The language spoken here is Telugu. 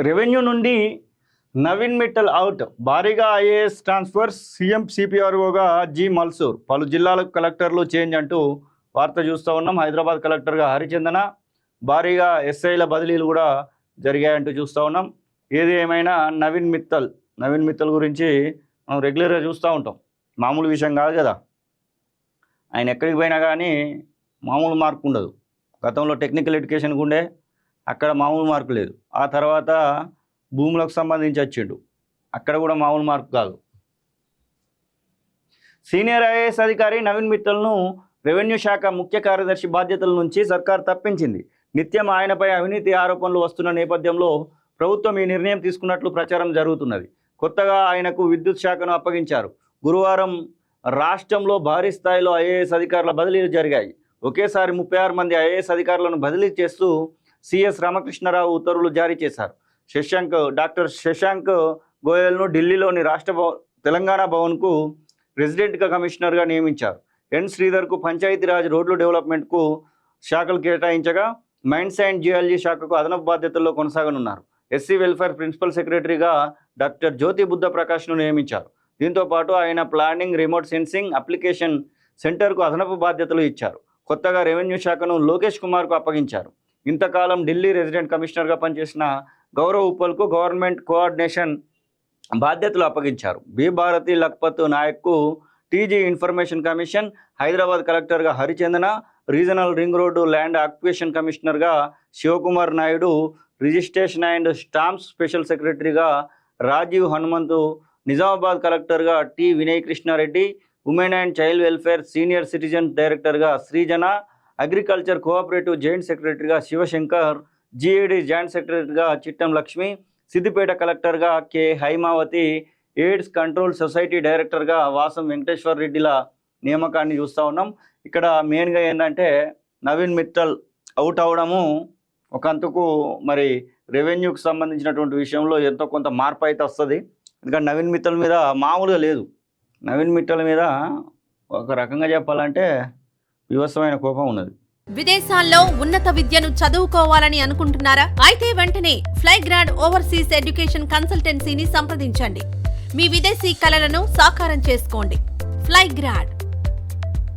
రెవెన్యూ నుండి నవీన్ మిట్టల్ అవుట్, భారీగా ఐఏఎస్ ట్రాన్స్ఫర్స్, సీఎం సిపిఆర్ఓగా జి మల్సూర్, పలు జిల్లాలకు కలెక్టర్లు చేంజ్ అంటూ వార్త చూస్తూ ఉన్నాం. హైదరాబాద్ కలెక్టర్గా హరిచందన, భారీగా ఎస్ఐల బదిలీలు కూడా జరిగాయంటూ చూస్తూ ఉన్నాం. ఏది ఏమైనా నవీన్ మిత్తల్ గురించి మనం రెగ్యులర్గా చూస్తూ ఉంటాం. మామూలు విషయం కాదు కదా. ఆయన ఎక్కడికి పోయినా కానీ మామూలు మార్కు ఉండదు. గతంలో టెక్నికల్ ఎడ్యుకేషన్కి ఉండే, అక్కడ మామూలు మార్కు లేదు. ఆ తర్వాత భూములకు సంబంధించి వచ్చిండు, అక్కడ కూడా మామూలు మార్కు కాదు. సీనియర్ ఐఏఎస్ అధికారి నవీన్ మిట్టల్ను రెవెన్యూ శాఖ ముఖ్య కార్యదర్శి బాధ్యతల నుంచి సర్కార్ తప్పించింది. నిత్యం ఆయనపై అవినీతి ఆరోపణలు వస్తున్న నేపథ్యంలో ప్రభుత్వం ఈ నిర్ణయం తీసుకున్నట్లు ప్రచారం జరుగుతున్నది. కొత్తగా ఆయనకు విద్యుత్ శాఖను అప్పగించారు. గురువారం రాష్ట్రంలో భారీ స్థాయిలో ఐఏఎస్ అధికారుల బదిలీలు జరిగాయి. ఒకేసారి 36 మంది ఐఏఎస్ అధికారులను బదిలీ చేస్తూ సిఎస్ రామకృష్ణరావు ఉత్తర్వులు జారీ చేశారు. డాక్టర్ శశాంక్ గోయల్ను ఢిల్లీలోని తెలంగాణ భవన్కు రెసిడెంట్గా కమిషనర్గా నియమించారు. ఎన్ శ్రీధర్కు పంచాయతీరాజ్ రోడ్లు డెవలప్మెంట్కు శాఖలు కేటాయించగా మైన్స్ అండ్ జియాలజీ శాఖకు అదనపు బాధ్యతల్లో కొనసాగనున్నారు. ఎస్సీ వెల్ఫేర్ ప్రిన్సిపల్ సెక్రటరీగా డాక్టర్ జ్యోతి బుద్ధ ప్రకాష్ను నియమించారు. దీంతో పాటు ఆయన ప్లానింగ్, రిమోట్ సెన్సింగ్, అప్లికేషన్ సెంటర్కు అదనపు బాధ్యతలు ఇచ్చారు. కొత్తగా రెవెన్యూ శాఖను లోకేష్ కుమార్కు అప్పగించారు. ఇంతకాలం ఢిల్లీ రెసిడెంట్ కమిషనర్గా పనిచేసిన గౌరవ్ ఉప్పల్కు గవర్నమెంట్ కోఆర్డినేషన్ బాధ్యతలు అప్పగించారు. బి భారతి లఖ్పత్ నాయక్కు టీజీ ఇన్ఫర్మేషన్ కమిషన్, హైదరాబాద్ కలెక్టర్గా Harichandana, regional ring road land occupation కమిషనర్గా Sivakumar Naidu, registration and stamps special సెక్రటరీగా రాజీవ్ హనుమంతు, నిజామాబాద్ కలెక్టర్గా T Vinay Krishna Reddy, women and child welfare senior citizen డైరెక్టర్గా శ్రీజన, అగ్రికల్చర్ కోఆపరేటివ్ జాయింట్ సెక్రటరీగా శివశంకర్, జిఏడి జాయింట్ సెక్రటరీగా చిట్టం లక్ష్మి, సిద్దిపేట కలెక్టర్గా K Haimavathi, AIDS control society డైరెక్టర్గా వాసం వెంకటేశ్వర్ రెడ్డిల నియామకాన్ని చూస్తూ ఉన్నాం. ఇక్కడ మెయిన్గా ఏంటంటే నవీన్ మిట్టల్ అవుట్ అవడము ఒకంతకు మరి రెవెన్యూకి సంబంధించినటువంటి విషయంలో ఎంతో కొంత మార్పు అయితే వస్తుంది. ఎందుకంటే నవీన్ మిట్టల్ మీద మామూలుగా లేదు. నవీన్ మిట్టల్ మీద ఒక రకంగా చెప్పాలంటే వివసమైన కోపం ఉన్నది. విదేశాల్లో ఉన్నత విద్యను చదువుకోవాలని అనుకుంటున్నారా? అయితే వెంటనే ఫ్లైగ్రాడ్ ఓవర్సీస్ ఎడ్యుకేషన్ కన్సల్టెన్సీని సంప్రదించండి. మీ విదేశీ కలలను సాకారం చేసుకోండి. ఫ్లైగ్రాడ్